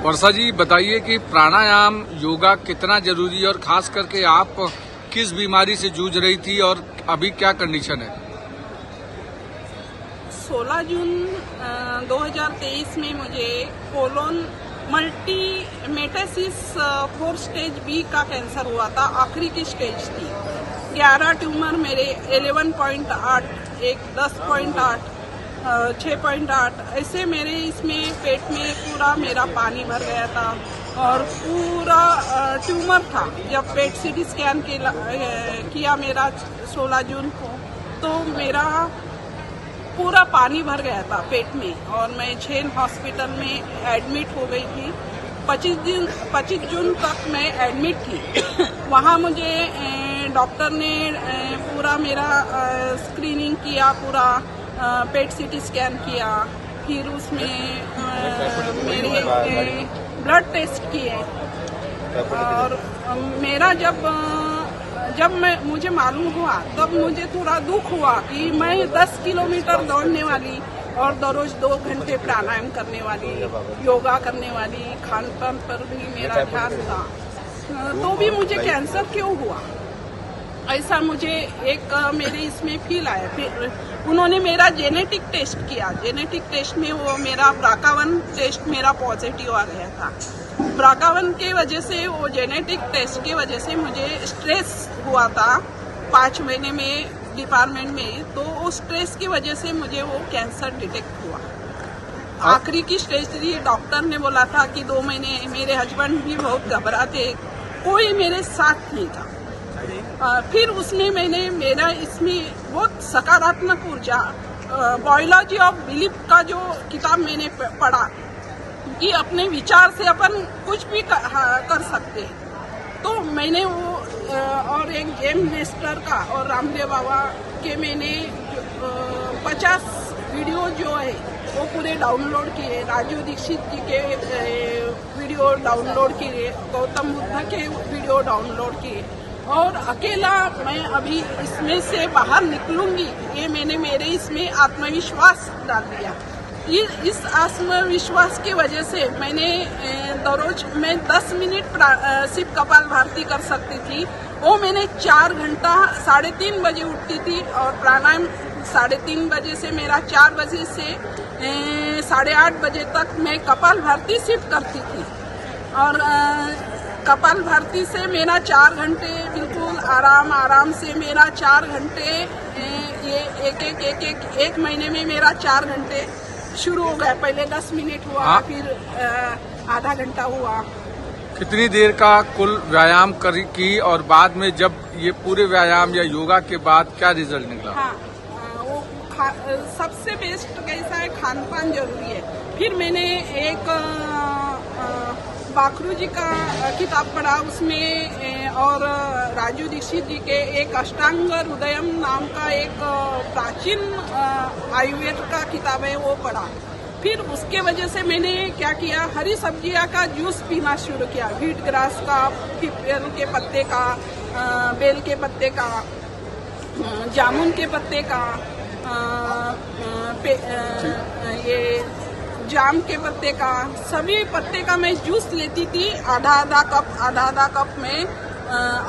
वर्षा जी, बताइए कि प्राणायाम योगा कितना जरूरी है और खास करके आप किस बीमारी से जूझ रही थी और अभी क्या कंडीशन है? 16 जून 2023 में मुझे कोलोन मल्टी मेटासिस 4 स्टेज बी का कैंसर हुआ था। आखिरी की स्टेज थी। 11 ट्यूमर मेरे 11.8, एक 10.8, 6.8 ऐसे मेरे इसमें पेट में पूरा मेरा पानी भर गया था और पूरा ट्यूमर था। जब पेट सीटी स्कैन किया मेरा 16 जून को, तो मेरा पूरा पानी भर गया था पेट में और मैं झेन हॉस्पिटल में एडमिट हो गई थी। 25 जून तक मैं एडमिट थी। वहाँ मुझे डॉक्टर ने पूरा मेरा स्क्रीनिंग किया, पूरा पेट सीटी स्कैन किया, फिर उसमें मेरे ब्लड टेस्ट किए और मेरा जब मुझे मालूम हुआ तब मुझे थोड़ा दुख हुआ कि मैं 10 किलोमीटर दौड़ने वाली और रोज 2 घंटे प्राणायाम करने वाली, योगा करने वाली, खान पान पर भी मेरा ध्यान था, तो भी मुझे कैंसर क्यों हुआ, ऐसा मुझे एक मेरे इसमें फील आया। फिर उन्होंने मेरा जेनेटिक टेस्ट किया। जेनेटिक टेस्ट में वो मेरा BRCA1 टेस्ट मेरा पॉजिटिव आ गया था। BRCA1 के वजह से, वो जेनेटिक टेस्ट की वजह से मुझे स्ट्रेस हुआ था 5 महीने में डिपार्टमेंट में, तो उस स्ट्रेस की वजह से मुझे वो कैंसर डिटेक्ट हुआ। आखिरी की स्टेज थी। डॉक्टर ने बोला था कि 2 महीने। मेरे हस्बैंड भी बहुत घबराते, कोई मेरे साथ नहीं था। फिर उसमें मेरा इसमें बहुत सकारात्मक ऊर्जा, बायोलॉजी ऑफ बिलीफ का जो किताब मैंने पढ़ा कि अपने विचार से अपन कुछ भी कर सकते हैं, तो मैंने वो और एक जेम नेस्टर का और रामदेव बाबा के मैंने 50 वीडियो जो है वो पूरे डाउनलोड किए। राजू दीक्षित जी के वीडियो डाउनलोड किए, गौतम बुद्ध के वीडियो डाउनलोड किए और अकेला मैं अभी इसमें से बाहर निकलूंगी, ये मैंने मेरे इसमें आत्मविश्वास डाल दिया। इस आत्मविश्वास की वजह से मैंने दररोज मैं 10 मिनट सिर्फ कपालभाति कर सकती थी, वो मैंने 4 घंटा 3:30 बजे उठती थी और प्राणायाम 3:30 बजे से मेरा 4 बजे से 8:30 बजे तक मैं कपालभाति सिर्फ करती थी और कपालभाति से मेरा 4 घंटे बिल्कुल आराम से मेरा 4 घंटे ये एक महीने में मेरा 4 घंटे शुरू हो गया। पहले 10 मिनट हुआ, फिर आधा घंटा हुआ। कितनी देर का कुल व्यायाम की और बाद में जब ये पूरे व्यायाम या योगा के बाद क्या रिजल्ट निकला? हाँ, वो सबसे बेस्ट कैसा है, खान पान जरूरी है। फिर मैंने एक बाखरू जी का किताब पढ़ा उसमें, और राजू दीक्षित जी के एक अष्टांग हृदयम नाम का एक प्राचीन आयुर्वेद का किताब है, वो पढ़ा। फिर उसके वजह से मैंने क्या किया, हरी सब्जियां का जूस पीना शुरू किया। व्हीट ग्रास का, पीपल के पत्ते का, बेल के पत्ते का, जामुन के पत्ते का, ये जाम के पत्ते का, सभी पत्ते का मैं जूस लेती थी आधा कप में।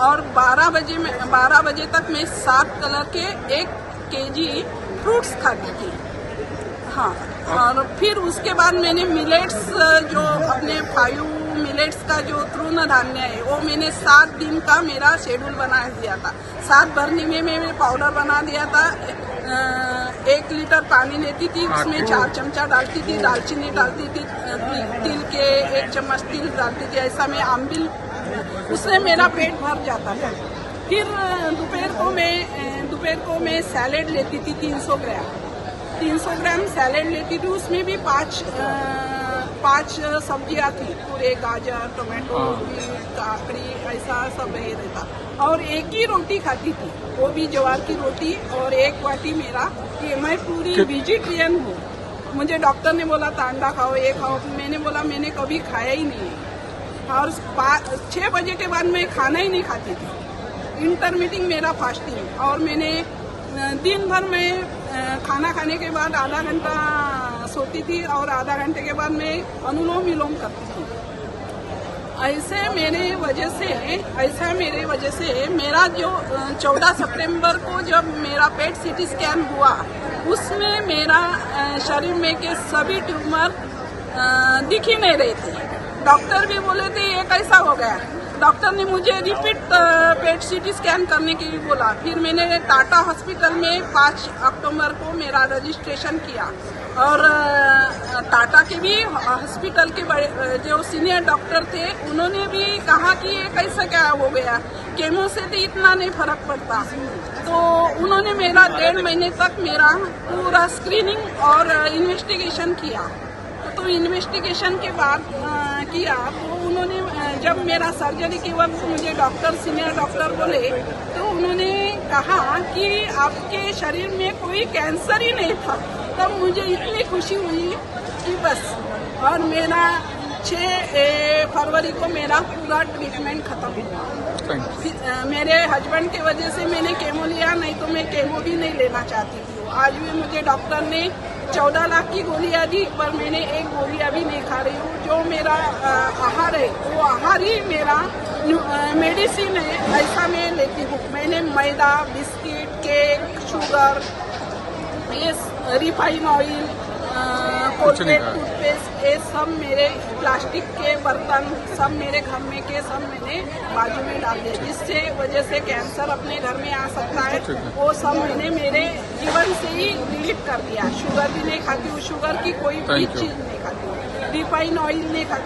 और 12 बजे तक मैं 7 कलर के 1 kg फ्रूट्स खाती थी। हाँ, और फिर उसके बाद मैंने मिलेट्स, जो अपने 5 मिलेट्स का जो तृण धान्य है, वो मैंने 7 दिन का मेरा शेड्यूल बना दिया था। 7 भरनी में मैंने पाउडर बना दिया था। 1 लीटर पानी लेती थी, उसमें 4 चमचा डालती थी, दालचीनी डालती थी, तिल के 1 चम्मच तिल डालती थी, ऐसा मैं आम्बिल, उससे मेरा पेट भर जाता था। फिर दोपहर को मैं सैलेड लेती थी 300 ग्राम सैलेड लेती थी। उसमें भी 5 सब्जियां थी, पूरे गाजर, टमाटो, काकड़ी, ऐसा सब रहता। और 1 ही रोटी खाती थी, वो भी ज्वार की रोटी, और 1 वाटी मेरा, ये मैं पूरी वेजिटेरियन हूँ। मुझे डॉक्टर ने बोला था अंडा खाओ, ये खाओ, मैंने बोला मैंने कभी खाया ही नहीं है। और 6 बजे के बाद मैं खाना ही नहीं खाती थी, इंटरमीटिंग मेरा फास्टिंग। और मैंने दिन भर में खाना खाने के बाद आधा घंटा सोती थी और आधा घंटे के बाद मैं अनुलोम विलोम करती थी। ऐसा मेरे वजह से मेरा जो 14 सितंबर को जब मेरा पेट सीटी स्कैन हुआ, उसमें मेरा शरीर में के सभी ट्यूमर दिख ही नहीं रहे थे। डॉक्टर भी बोले थे ये कैसा हो गया। डॉक्टर ने मुझे रिपीट पेट सीटी स्कैन करने के लिए बोला। फिर मैंने टाटा हॉस्पिटल में 5 अक्टूबर को मेरा रजिस्ट्रेशन किया और टाटा के भी हॉस्पिटल के बड़े जो सीनियर डॉक्टर थे, उन्होंने भी कहा कि ये कैसा क्या हो गया, केमो से तो इतना नहीं फर्क पड़ता। तो उन्होंने मेरा 1.5 महीने तक मेरा पूरा स्क्रीनिंग और इन्वेस्टिगेशन किया। तो इन्वेस्टिगेशन के बाद किया तो उन्होंने जब मेरा सर्जरी के वक्त मुझे सीनियर डॉक्टर बोले, तो उन्होंने कहा कि आपके शरीर में कोई कैंसर ही नहीं था। तब मुझे इतनी खुशी हुई कि बस। और मेरा 6 फरवरी को मेरा पूरा ट्रीटमेंट खत्म हुआ। मेरे हस्बैंड की वजह से मैंने केमो लिया, नहीं तो मैं केमो भी नहीं लेना चाहती थी। आज भी मुझे डॉक्टर ने 14 लाख की गोलियां दी, पर मैंने एक गोलियां भी नहीं खा रही हूँ। जो मेरा आहार है वो आहार ही मेरा मेडिसिन है, ऐसा मैं लेती हूँ। मैंने मैदा, बिस्किट, केक, शुगर, ये रिफाइन ऑयल, कोलगेट, टूथपेस्ट, ये सब मेरे प्लास्टिक के बर्तन सब मेरे घर में के सब मैंने बाजू में डाल दिए, जिससे वजह से कैंसर अपने घर में आ सकता है। वो सब मैंने मेरे जीवन से ही डिलीट कर दिया। शुगर भी नहीं खाती हूँ, शुगर की कोई भी चीज नहीं खाती हूँ, रिफाइन ऑयल नहीं खाती।